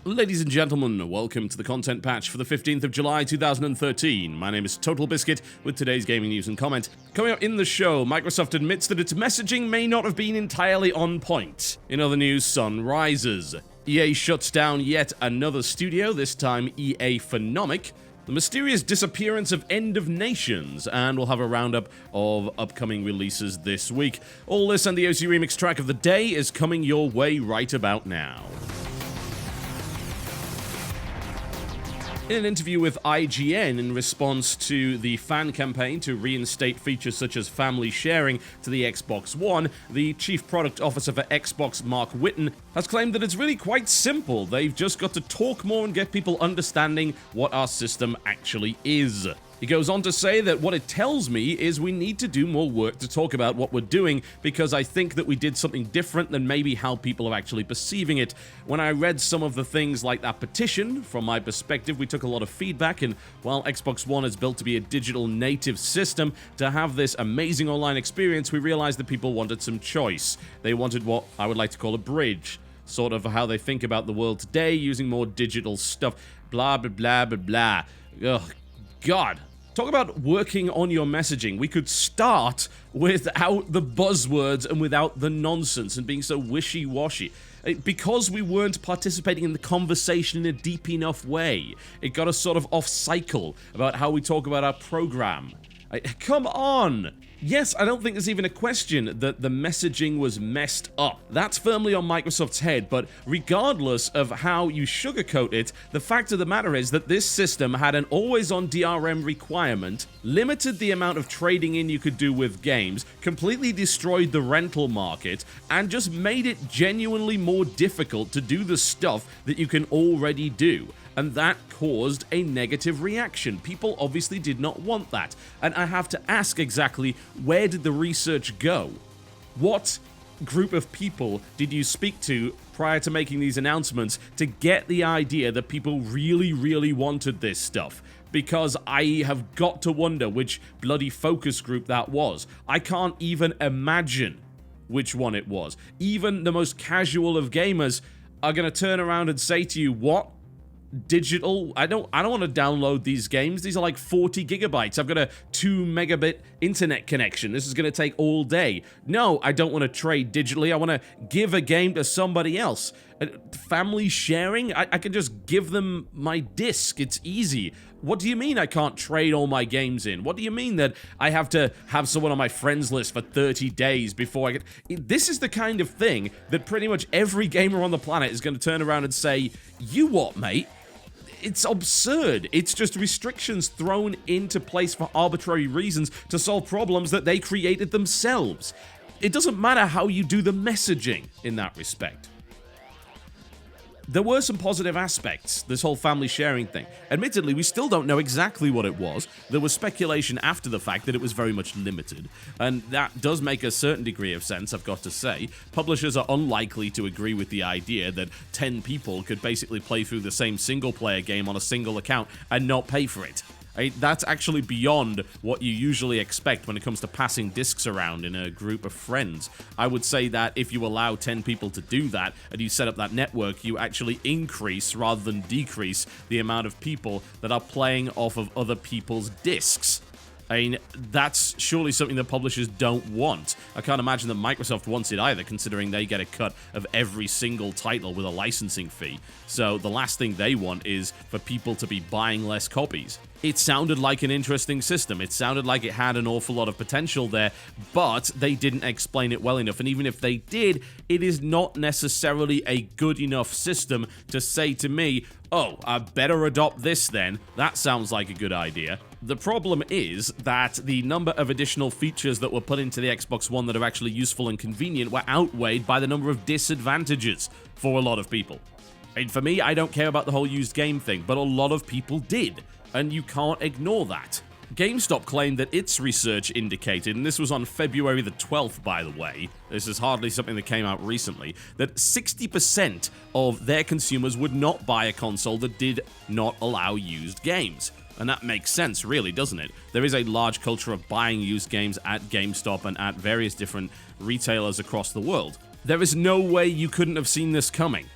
Ladies and gentlemen, welcome to the content patch for the 15th of July 2013. My name is TotalBiscuit with today's gaming news and comment. Coming up in the show, Microsoft admits that its messaging may not have been entirely on point. In other news, sun rises. EA shuts down yet another studio, this time EA Phenomic. The mysterious disappearance of End of Nations, and we'll have a roundup of upcoming releases this week. All this and the OC Remix track of the day is coming your way right about now. In an interview with IGN in response to the fan campaign to reinstate features such as family sharing to the Xbox One, the Chief Product Officer for Xbox, Mark Whitten, has claimed that it's really quite simple. They've just got to talk more and get people understanding what our system actually is. He goes on to say that what it tells me is we need to do more work to talk about what we're doing, because I think that we did something different than maybe how people are actually perceiving it. When I read some of the things like that petition, from my perspective, we took a lot of feedback, and while Xbox One is built to be a digital native system, to have this amazing online experience, we realized that people wanted some choice. They wanted what I would like to call a bridge, sort of how they think about the world today, using more digital stuff, blah, blah, blah, blah, blah. Ugh, God. Talk about working on your messaging. We could start without the buzzwords and without the nonsense and being so wishy-washy. Because we weren't participating in the conversation in a deep enough way, it got us sort of off cycle about how we talk about our program. Come on! Yes, I don't think there's even a question that the messaging was messed up. That's firmly on Microsoft's head, but regardless of how you sugarcoat it, the fact of the matter is that this system had an always-on DRM requirement, limited the amount of trading in you could do with games, completely destroyed the rental market, and just made it genuinely more difficult to do the stuff that you can already do. And that caused a negative reaction. People obviously did not want that. And I have to ask exactly, where did the research go? What group of people did you speak to prior to making these announcements to get the idea that people really, really wanted this stuff? Because I have got to wonder which bloody focus group that was. I can't even imagine which one it was. Even the most casual of gamers are going to turn around and say to you, what? Digital? I don't want to download these games. These are like 40 gigabytes. I've got a 2 megabit internet connection. This is going to take all day. No, I don't want to trade digitally. I want to give a game to somebody else. Family sharing? I can just give them my disc. It's easy. What do you mean I can't trade all my games in? What do you mean that I have to have someone on my friends list for 30 days before I get... This is the kind of thing that pretty much every gamer on the planet is going to turn around and say, you what, mate? It's absurd. It's just restrictions thrown into place for arbitrary reasons to solve problems that they created themselves. It doesn't matter how you do the messaging in that respect. There were some positive aspects, this whole family sharing thing. Admittedly, we still don't know exactly what it was. There was speculation after the fact that it was very much limited, and that does make a certain degree of sense, I've got to say. Publishers are unlikely to agree with the idea that 10 people could basically play through the same single-player game on a single account and not pay for it. That's actually beyond what you usually expect when it comes to passing discs around in a group of friends. I would say that if you allow 10 people to do that, and you set up that network, you actually increase rather than decrease the amount of people that are playing off of other people's discs. I mean, that's surely something that publishers don't want. I can't imagine that Microsoft wants it either, considering they get a cut of every single title with a licensing fee. So the last thing they want is for people to be buying less copies. It sounded like an interesting system. It sounded like it had an awful lot of potential there, but they didn't explain it well enough. And even if they did, it is not necessarily a good enough system to say to me, oh, I better adopt this then. That sounds like a good idea. The problem is that the number of additional features that were put into the Xbox One that are actually useful and convenient were outweighed by the number of disadvantages for a lot of people. And for me, I don't care about the whole used game thing, but a lot of people did, and you can't ignore that. GameStop claimed that its research indicated, and this was on February the 12th, by the way, this is hardly something that came out recently, that 60% of their consumers would not buy a console that did not allow used games. And that makes sense, really, doesn't it? There is a large culture of buying used games at GameStop and at various different retailers across the world. There is no way you couldn't have seen this coming.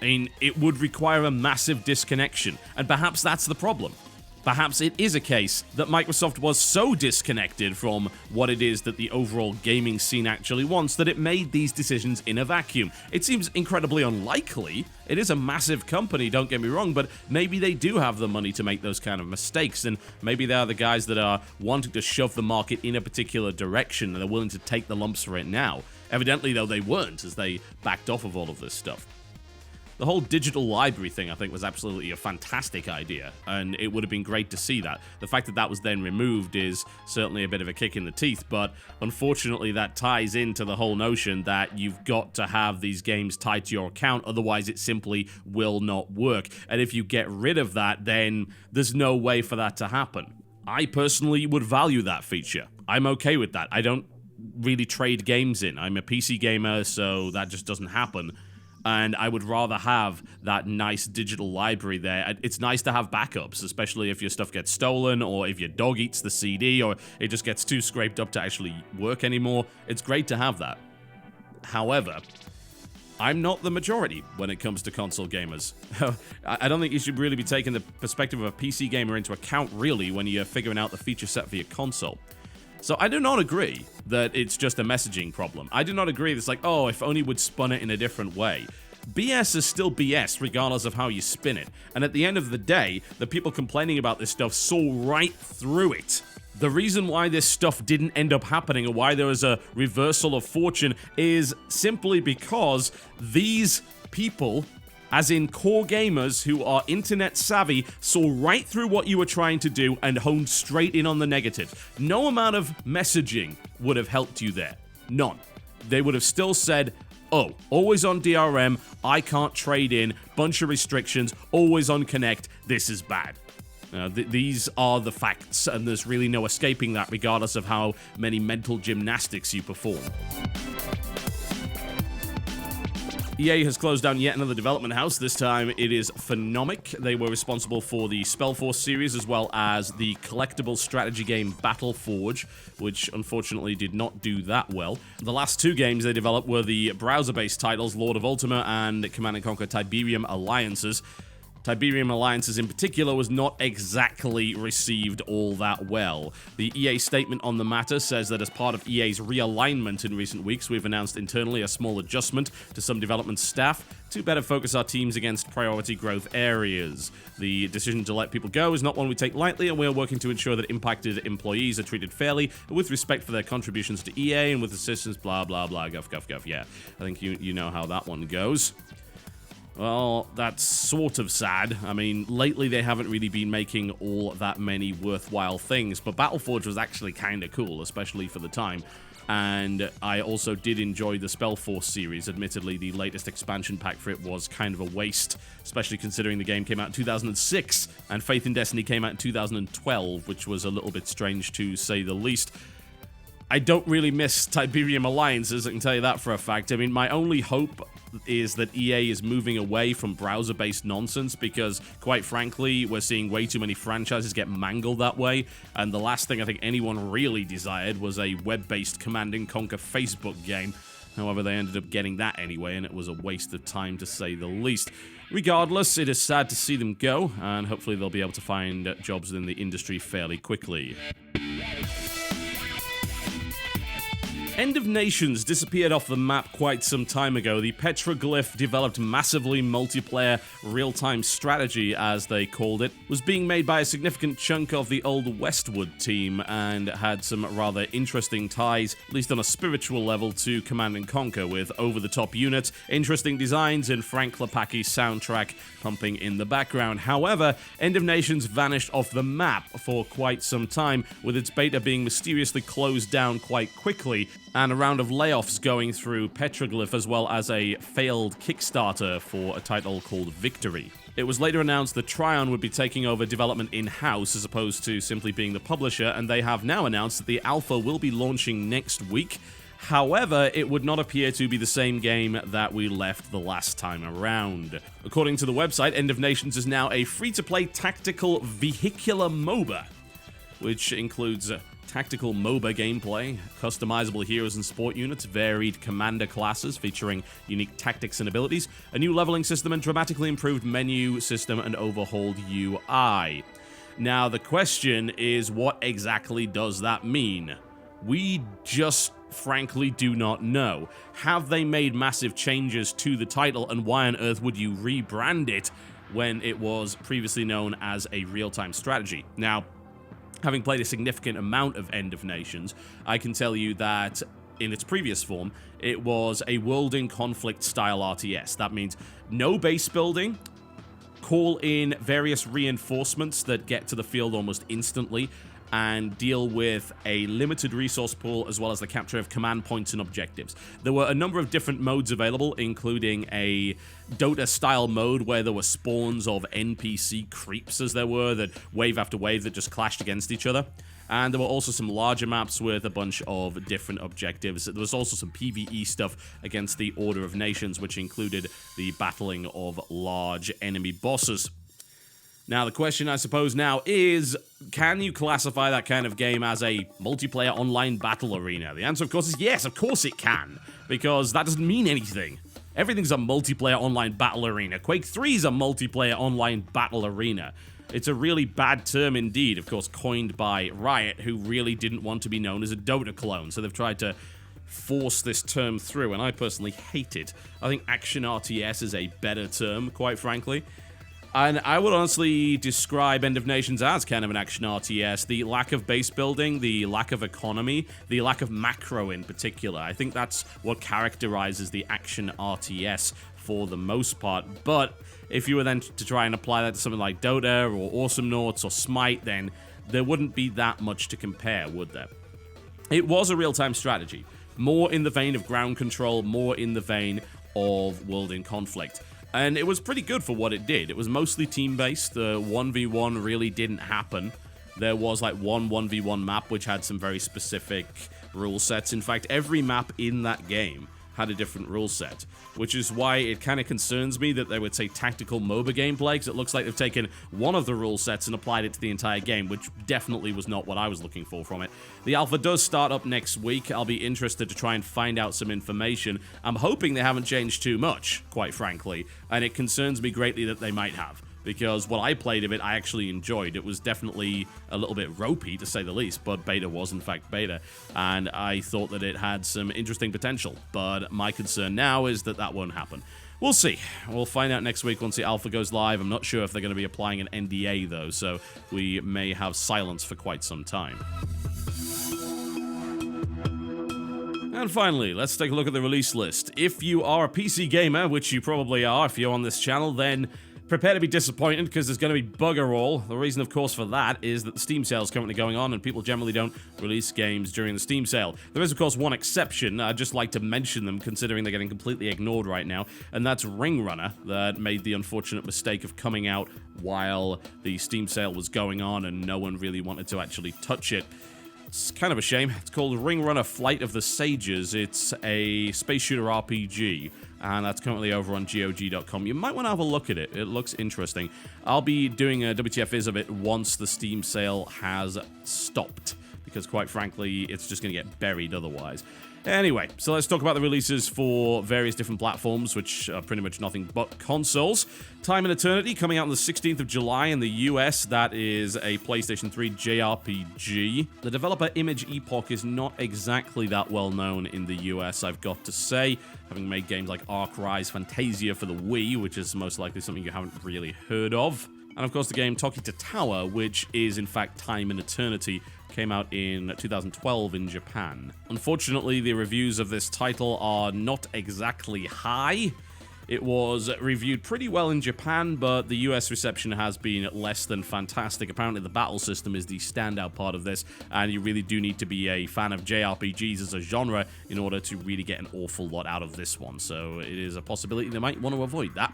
I mean, it would require a massive disconnection, and perhaps that's the problem. Perhaps it is a case that Microsoft was so disconnected from what it is that the overall gaming scene actually wants that it made these decisions in a vacuum. It seems incredibly unlikely. It is a massive company, don't get me wrong, but maybe they do have the money to make those kind of mistakes, and maybe they are the guys that are wanting to shove the market in a particular direction, and they're willing to take the lumps for it now. Evidently, though, they weren't, as they backed off of all of this stuff. The whole digital library thing, I think, was absolutely a fantastic idea, and it would have been great to see that. The fact that that was then removed is certainly a bit of a kick in the teeth, but unfortunately that ties into the whole notion that you've got to have these games tied to your account, otherwise it simply will not work. And if you get rid of that, then there's no way for that to happen. I personally would value that feature. I'm okay with that. I don't really trade games in. I'm a PC gamer, so that just doesn't happen. And I would rather have that nice digital library there. It's nice to have backups, especially if your stuff gets stolen, or if your dog eats the CD, or it just gets too scraped up to actually work anymore. It's great to have that. However, I'm not the majority when it comes to console gamers. I don't think you should really be taking the perspective of a PC gamer into account, really, when you're figuring out the feature set for your console. So I do not agree that it's just a messaging problem. I do not agree that it's like, oh, if only we'd spun it in a different way. BS is still BS regardless of how you spin it. And at the end of the day, the people complaining about this stuff saw right through it. The reason why this stuff didn't end up happening, or why there was a reversal of fortune, is simply because these people, as in core gamers who are internet savvy, saw right through what you were trying to do and honed straight in on the negative. No amount of messaging would have helped you there. None. They would have still said, oh, always on DRM, I can't trade in, bunch of restrictions, always on Connect, this is bad. These are the facts, and there's really no escaping that regardless of how many mental gymnastics you perform. EA has closed down yet another development house. This time it is Phenomic. They were responsible for the Spellforce series as well as the collectible strategy game Battleforge, which unfortunately did not do that well. The last two games they developed were the browser-based titles Lord of Ultima and Command & Conquer Tiberium Alliances. Tiberium Alliances in particular was not exactly received all that well. The EA statement on the matter says that as part of EA's realignment in recent weeks, we've announced internally a small adjustment to some development staff to better focus our teams against priority growth areas. The decision to let people go is not one we take lightly, and we are working to ensure that impacted employees are treated fairly, with respect for their contributions to EA and with assistance, blah, blah, blah, guff, guff, guff. Yeah, I think you know how that one goes. Well, that's sort of sad. I mean, lately they haven't really been making all that many worthwhile things, but Battleforge was actually kind of cool, especially for the time. And I also did enjoy the Spellforce series. Admittedly, the latest expansion pack for it was kind of a waste, especially considering the game came out in 2006, and Faith in Destiny came out in 2012, which was a little bit strange to say the least. I don't really miss Tiberium Alliances, I can tell you that for a fact. I mean, my only hope is that EA is moving away from browser-based nonsense, because, quite frankly, we're seeing way too many franchises get mangled that way, and the last thing I think anyone really desired was a web-based Command & Conquer Facebook game. However, they ended up getting that anyway, and it was a waste of time, to say the least. Regardless, it is sad to see them go, and hopefully they'll be able to find jobs in the industry fairly quickly. End of Nations disappeared off the map quite some time ago. The petroglyph developed massively multiplayer real-time strategy, as they called it, was being made by a significant chunk of the old Westwood team and had some rather interesting ties, at least on a spiritual level, to Command & Conquer, with over-the-top units, interesting designs, and Frank Klepacki's soundtrack pumping in the background. However, End of Nations vanished off the map for quite some time, with its beta being mysteriously closed down quite quickly, and a round of layoffs going through Petroglyph, as well as a failed Kickstarter for a title called Victory. It was later announced that Trion would be taking over development in-house as opposed to simply being the publisher, and they have now announced that the alpha will be launching next week. However, it would not appear to be the same game that we left the last time around. According to the website, End of Nations is now a free-to-play tactical vehicular MOBA. which includes tactical MOBA gameplay, customizable heroes and support units, varied commander classes featuring unique tactics and abilities, a new leveling system, and dramatically improved menu system and overhauled UI. Now, the question is, what exactly does that mean? We just frankly do not know. Have they made massive changes to the title, and why on earth would you rebrand it when it was previously known as a real-time strategy? Now, having played a significant amount of End of Nations, I can tell you that in its previous form, it was a world in conflict style RTS. That means no base building, call in various reinforcements that get to the field almost instantly, and deal with a limited resource pool as well as the capture of command points and objectives. There were a number of different modes available, including a Dota-style mode where there were spawns of NPC creeps, as there were, that wave after wave that just clashed against each other. And there were also some larger maps with a bunch of different objectives. There was also some PvE stuff against the Order of Nations, which included the battling of large enemy bosses. Now, the question, I suppose, now is, can you classify that kind of game as a multiplayer online battle arena? The answer, of course, is yes, of course it can, because that doesn't mean anything. Everything's a multiplayer online battle arena. Quake 3 is a multiplayer online battle arena. It's a really bad term indeed, of course, coined by Riot, who really didn't want to be known as a Dota clone, so they've tried to force this term through, and I personally hate it. I think Action RTS is a better term, quite frankly. And I would honestly describe End of Nations as kind of an action RTS. The lack of base building, the lack of economy, the lack of macro in particular. I think that's what characterizes the action RTS for the most part. But if you were then to try and apply that to something like Dota or Awesome Nauts or Smite, then there wouldn't be that much to compare, would there? It was a real-time strategy. More in the vein of ground control, more in the vein of World in Conflict. And it was pretty good for what it did. It was mostly team-based. The 1v1 really didn't happen. There was like one 1v1 map which had some very specific rule sets. In fact, every map in that game had a different rule set, which is why it kind of concerns me that they would say tactical MOBA gameplay, because it looks like they've taken one of the rule sets and applied it to the entire game, which definitely was not what I was looking for from it. The alpha does start up next week. I'll be interested to try and find out some information. I'm hoping they haven't changed too much, quite frankly, and it concerns me greatly that they might have, because what I played of it, I actually enjoyed. It was definitely a little bit ropey, to say the least, but beta was, in fact, beta, and I thought that it had some interesting potential, but my concern now is that that won't happen. We'll see. We'll find out next week once the alpha goes live. I'm not sure if they're going to be applying an NDA, though, so we may have silence for quite some time. And finally, let's take a look at the release list. If you are a PC gamer, which you probably are if you're on this channel, then prepare to be disappointed, because there's going to be bugger all. The reason, of course, for that is that the Steam sale is currently going on, and people generally don't release games during the Steam sale. There is, of course, one exception. I'd just like to mention them, considering they're getting completely ignored right now, and that's Ring Runner, that made the unfortunate mistake of coming out while the Steam sale was going on, and no one really wanted to actually touch it. It's kind of a shame. It's called Ring Runner Flight of the Sages. It's a space shooter RPG, and that's currently over on GOG.com. You might want to have a look at it. It looks interesting. I'll be doing a WTF is of it once the Steam sale has stopped, because quite frankly, it's just going to get buried otherwise. Anyway, so let's talk about the releases for various different platforms, which are pretty much nothing but consoles. Time and Eternity coming out on the 16th of July in the US. That is a PlayStation 3 JRPG. The developer Image Epoch is not exactly that well known in the US, I've got to say, having made games like Ark Rise Fantasia for the Wii, which is most likely something you haven't really heard of. And of course the game Tokita Tower, which is in fact Time and Eternity, came out in 2012 in Japan. Unfortunately, the reviews of this title are not exactly high. It was reviewed pretty well in Japan, but the US reception has been less than fantastic. Apparently the battle system is the standout part of this, and you really do need to be a fan of JRPGs as a genre in order to really get an awful lot out of this one. So it is a possibility they might want to avoid that.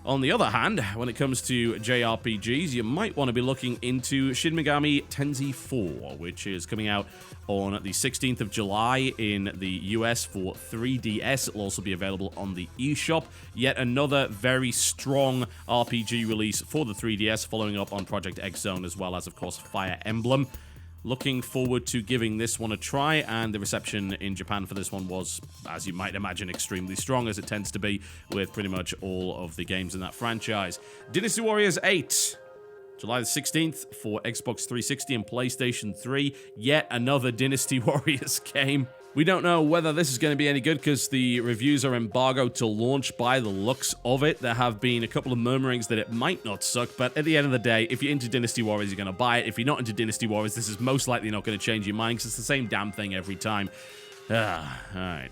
On the other hand, when it comes to JRPGs, you might want to be looking into Shin Megami Tensei 4, which is coming out on the 16th of July in the US for 3DS. It'll also be available on the eShop. Yet another very strong RPG release for the 3DS, following up on Project X Zone, as well as, of course, Fire Emblem. Looking forward to giving this one a try, and the reception in Japan for this one was, as you might imagine, extremely strong, as it tends to be with pretty much all of the games in that franchise. Dynasty Warriors 8, July the 16th for Xbox 360 and PlayStation 3. Yet another Dynasty Warriors game. We don't know whether this is going to be any good because the reviews are embargoed to launch by the looks of it. There have been a couple of murmurings that it might not suck, but at the end of the day, if you're into Dynasty Warriors, you're going to buy it. If you're not into Dynasty Warriors, this is most likely not going to change your mind because it's the same damn thing every time. Alright.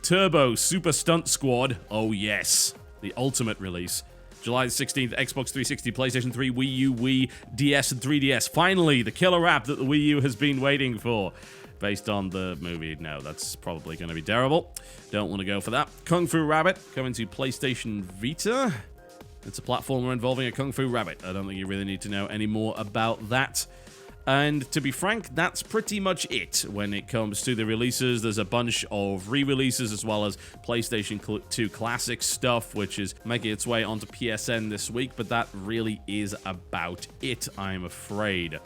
Turbo Super Stunt Squad. Oh yes. The ultimate release. July 16th, Xbox 360, PlayStation 3, Wii U, Wii, DS, and 3DS. Finally, the killer app that the Wii U has been waiting for. Based on the movie, no, that's probably going to be terrible. Don't want to go for that. Kung Fu Rabbit coming to PlayStation Vita. It's a platformer involving a Kung Fu Rabbit. I don't think you really need to know any more about that. And to be frank, that's pretty much it when it comes to the releases. There's a bunch of re-releases as well as PlayStation 2 Classic stuff, which is making its way onto PSN this week, but that really is about it, I'm afraid.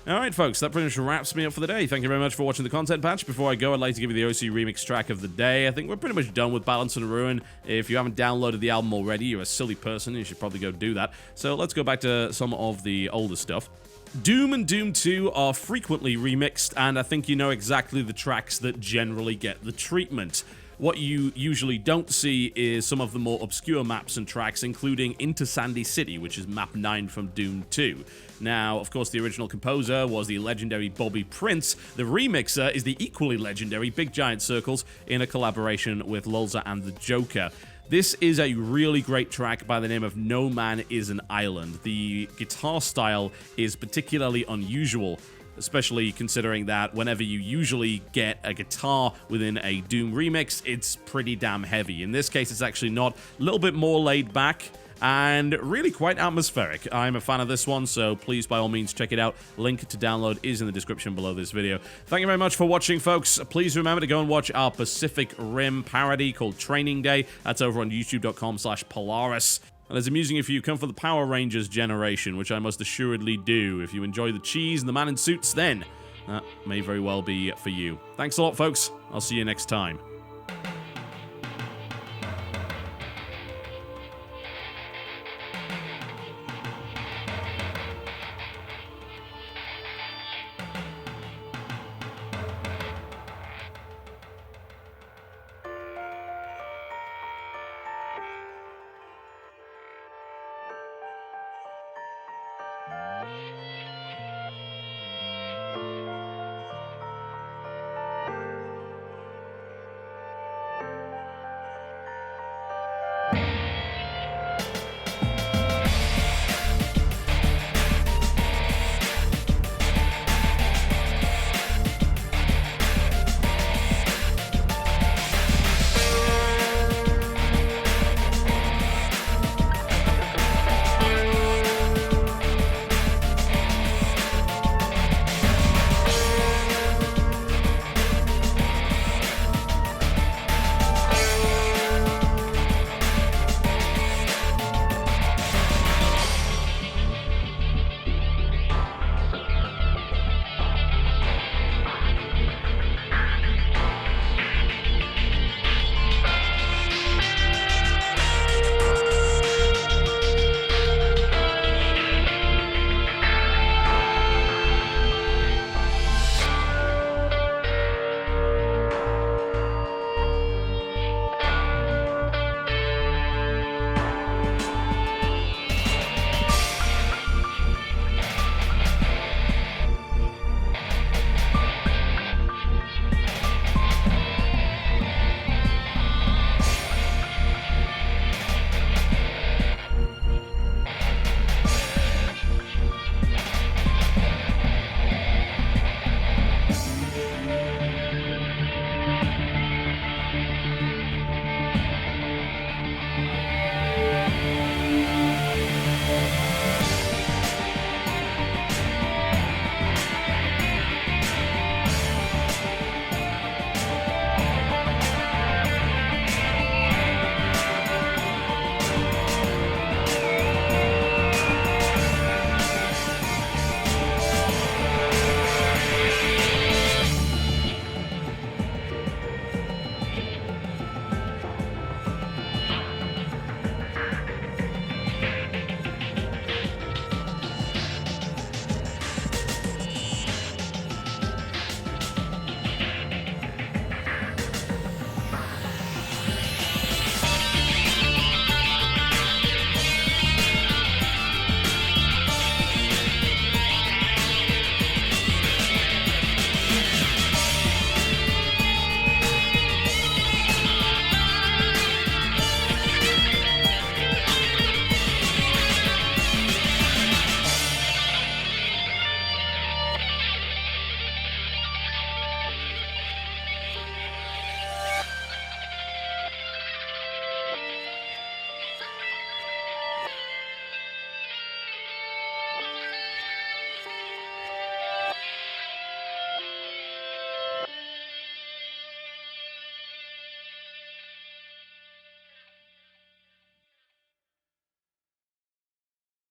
Alright folks, that pretty much wraps me up for the day. Thank you very much for watching the content patch. Before I go, I'd like to give you the OC remix track of the day. I think we're pretty much done with Balance and Ruin. If you haven't downloaded the album already, you're a silly person. You should probably go do that. So let's go back to some of the older stuff. Doom and Doom 2 are frequently remixed, and I think you know exactly the tracks that generally get the treatment. What you usually don't see is some of the more obscure maps and tracks, including Into Sandy City, which is map 9 from Doom 2. Now, of course, the original composer was the legendary Bobby Prince. The remixer is the equally legendary Big Giant Circles in a collaboration with Lulza and the Joker. This is a really great track by the name of No Man Is an Island. The guitar style is particularly unusual, especially considering that whenever you usually get a guitar within a Doom remix, it's pretty damn heavy. In this case, it's actually not. A little bit more laid back and really quite atmospheric. I'm a fan of this one, so please, by all means, check it out. Link to download is in the description below this video. Thank you very much for watching, folks. Please remember to go and watch our Pacific Rim parody called Training Day. That's over on youtube.com/Polaris. And as amusing if you come for the Power Rangers generation, which I most assuredly do. If you enjoy the cheese and the man in suits, then that may very well be for you. Thanks a lot, folks. I'll see you next time.